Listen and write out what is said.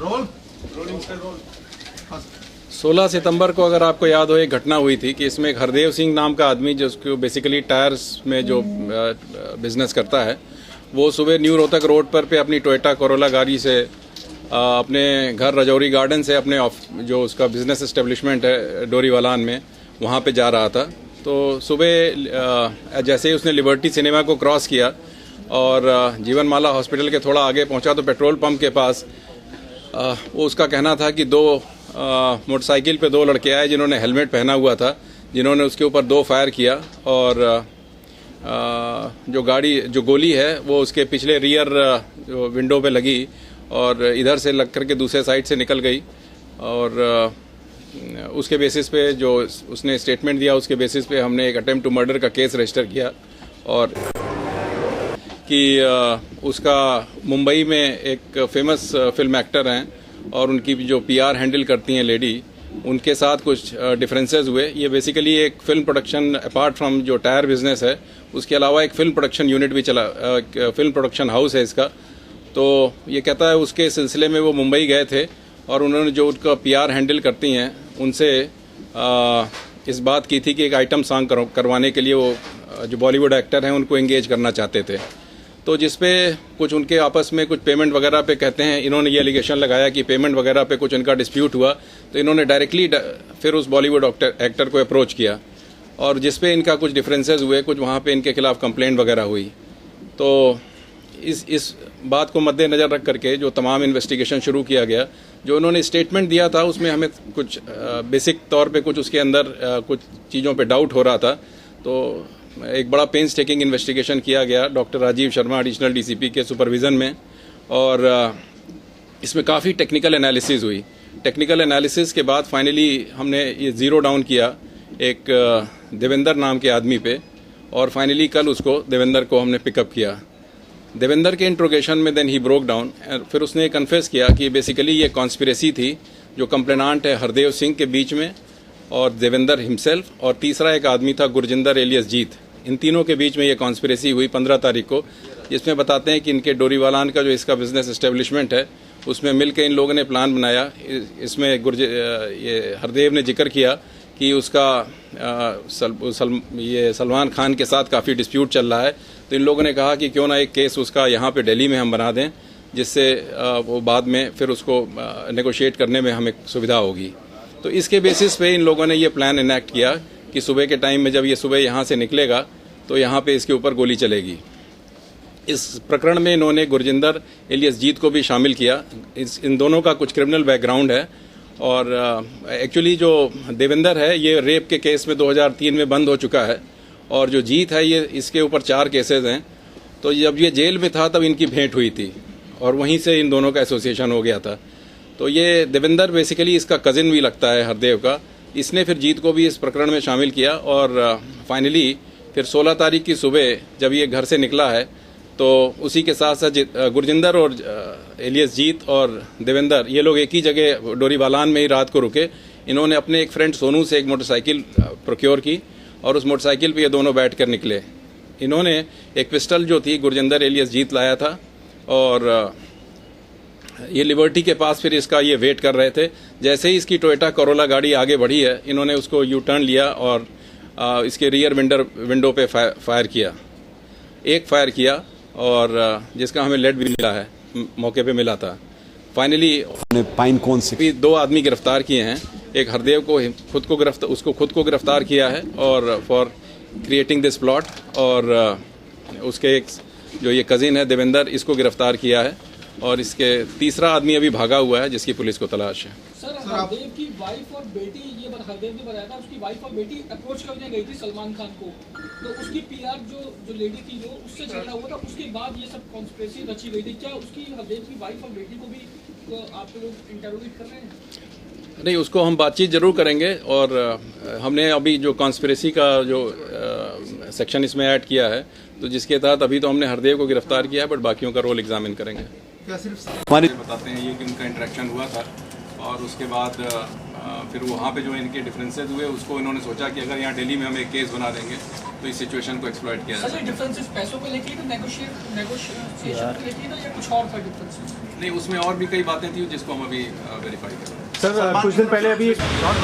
Role rolling से role. 16 सितंबर को अगर आपको याद हो एक घटना हुई थी कि इसमें एक हरदेव सिंह नाम का आदमी जिसको बेसिकली टायर्स में जो बिजनेस करता है, वो सुबह न्यू रोहतक रोड पर पे अपनी टोयोटा कोरोला गाड़ी से अपने घर रजौरी गार्डन से अपने जो उसका बिजनेस एस्टेब्लिशमेंट है डोरीवालान में, वहाँ पे जा रहा था। तो सुबह जैसे ही उसने लिबर्टी सिनेमा को क्रॉस किया और जीवनमाला हॉस्पिटल के थोड़ा आगे पहुंचा तो पेट्रोल पंप के पास वो उसका कहना था कि दो मोटरसाइकिल पे दो लड़के आए जिन्होंने हेलमेट पहना हुआ था, जिन्होंने उसके ऊपर 2 फायर किया और जो गोली है वो उसके पिछले रियर जो विंडो पे लगी और इधर से लग करके दूसरे साइड से निकल गई। और उसके बेसिस पे जो उसने स्टेटमेंट दिया उसके बेसिस पे हमने एक अटेम्प्ट टू मर्डर का केस रजिस्टर किया और कि उसका मुंबई में एक फेमस फिल्म एक्टर हैं और उनकी जो पीआर हैंडल करती हैं लेडी, उनके साथ कुछ डिफरेंसेस हुए। ये बेसिकली एक फिल्म प्रोडक्शन अपार्ट फ्रॉम जो टायर बिजनेस है उसके अलावा एक फिल्म प्रोडक्शन यूनिट भी चला, फिल्म प्रोडक्शन हाउस है इसका। तो ये कहता है उसके सिलसिले में वो मुंबई गए थे और उन्होंने जो उनका पीआर हैंडल करती हैं उनसे इस बात की थी कि एक आइटम सॉन्ग करवाने के लिए वो जो बॉलीवुड एक्टर हैं उनको एंगेज करना चाहते थे। तो जिसपे कुछ उनके आपस में कुछ पेमेंट वगैरह पे कहते हैं, इन्होंने ये एलिगेशन लगाया कि पेमेंट वगैरह पे कुछ इनका डिस्प्यूट हुआ, तो इन्होंने डायरेक्टली फिर उस बॉलीवुड एक्टर को अप्रोच किया और जिसपे इनका कुछ डिफरेंसेस हुए, कुछ वहाँ पे इनके खिलाफ कंप्लेंट वगैरह हुई। तो इस बात को मद्देनजर रख करके जो तमाम इन्वेस्टिगेशन शुरू किया गया, जो उन्होंने स्टेटमेंट दिया था उसमें हमें कुछ बेसिक तौर पे कुछ उसके अंदर कुछ चीज़ों पे डाउट हो रहा था। तो एक बड़ा पेंस टेकिंग इन्वेस्टिगेशन किया गया doctor Rajeev Sharma additional DCP के सुपरविजन में और इसमें काफ़ी टेक्निकल एनालिसिस हुई। टेक्निकल एनालिसिस के बाद फाइनली हमने ये ज़ीरो डाउन किया एक देवेंद्र नाम के आदमी पे और फाइनली कल उसको देवेंद्र को हमने पिकअप किया। देवेंद्र के इंट्रोगेशन में देन ही ब्रोक डाउन, फिर उसने कन्फेस किया कि बेसिकली ये कॉन्स्पिरेसी थी जो कंप्लेनांट है हरदेव सिंह के बीच में और देवेंद्र हिमसेल्फ और तीसरा एक आदमी था गुरजिंदर एलियस जीत। इन तीनों के बीच में ये कॉन्स्पिरेसी हुई 15 तारीख को, जिसमें बताते हैं कि इनके डोरीवालान का जो इसका बिजनेस एस्टेब्लिशमेंट है उसमें मिलकर इन लोगों ने प्लान बनाया। इसमें ये हरदेव ने जिक्र किया कि उसका सलमान खान के साथ काफ़ी डिस्प्यूट चल रहा है, तो इन लोगों ने कहा कि क्यों ना एक केस उसका यहाँ पे दिल्ली में हम बना दें, जिससे वो बाद में फिर उसको नेगोशिएट करने में हमें सुविधा होगी। तो इसके बेसिस पे इन लोगों ने ये प्लान इनेक्ट किया कि सुबह के टाइम में जब ये सुबह यहाँ से निकलेगा तो यहाँ पे इसके ऊपर गोली चलेगी। इस प्रकरण में इन्होंने गुरजिंदर एलियस जीत को भी शामिल किया। इन दोनों का कुछ क्रिमिनल बैकग्राउंड है और एक्चुअली जो देवेंद्र है ये रेप के केस में 2003 में बंद हो चुका है और जो जीत है ये इसके ऊपर 4 केसेस हैं। तो जब ये जेल में था तब इनकी भेंट हुई थी और वहीं से इन दोनों का एसोसिएशन हो गया था। तो ये देवेंद्र बेसिकली इसका कजिन भी लगता है हरदेव का। इसने फिर जीत को भी इस प्रकरण में शामिल किया और फाइनली फिर 16 तारीख की सुबह जब ये घर से निकला है तो उसी के साथ साथ गुरजिंदर और एलियस जीत और देवेंद्र ये लोग एक ही जगह डोरीवालान में ही रात को रुके। इन्होंने अपने एक फ्रेंड सोनू से एक मोटरसाइकिल प्रोक्योर की और उस मोटरसाइकिल पे ये दोनों बैठ कर निकले। इन्होंने एक पिस्टल जो थी गुरजिंदर एलियस जीत लाया था और ये लिबर्टी के पास फिर इसका ये वेट कर रहे थे। जैसे ही इसकी टोयोटा कोरोला गाड़ी आगे बढ़ी है इन्होंने उसको यू टर्न लिया और इसके रियर विंडो पे फायर किया। एक फायर किया और जिसका हमें लेड भी मिला है, मौके पे मिला था। फाइनली पाइन कौन से 2 आदमी गिरफ्तार किए हैं। एक हरदेव को खुद को गिरफ्तार किया है और फॉर क्रिएटिंग दिस प्लॉट और उसके एक जो ये कजिन है देवेंद्र, इसको गिरफ्तार किया है और इसके तीसरा आदमी अभी भागा हुआ है जिसकी पुलिस को तलाश है। सर, हरदेव की वाइफ और बेटी, ये हरदेव ने बताया था उसकी वाइफ और बेटी अप्रोच करने गई थी सलमान खान को, तो उसकी पीआर जो लेडी थी जो उससे झगड़ा हुआ था, उसके बाद ये सब कॉन्स्पिरेसी रची गई थी। क्या उसकी हरदेव की वाइफ और बेटी को भी तो आप लोग इंटरोगेट कर रहे हैं? नहीं, उसको हम बातचीत जरूर करेंगे और हमने अभी जो कॉन्स्पिरेसी का जो सेक्शन इसमें ऐड किया है तो जिसके तहत अभी तो हमने हरदेव को गिरफ्तार किया है, बट बाकियों का रोल एग्जामिन करेंगे। क्या सिर्फ बताते हैं ये कि उनका इंटरेक्शन हुआ था और उसके बाद फिर वहाँ पे जो इनके डिफरेंसेस हुए उसको इन्होंने सोचा कि अगर यहाँ दिल्ली में हम एक केस बना देंगे तो इस सिचुएशन को एक्सप्लॉइट किया जाए। डिफरेंसेस पैसों को लेके, नेगोशिएशन को लेके या कुछ और था डिफरेंसेस? नहीं, उसमें और भी कई बातें थी जिसको हम अभी वेरीफाई कर रहे हैं। सर कुछ दिन पहले अभी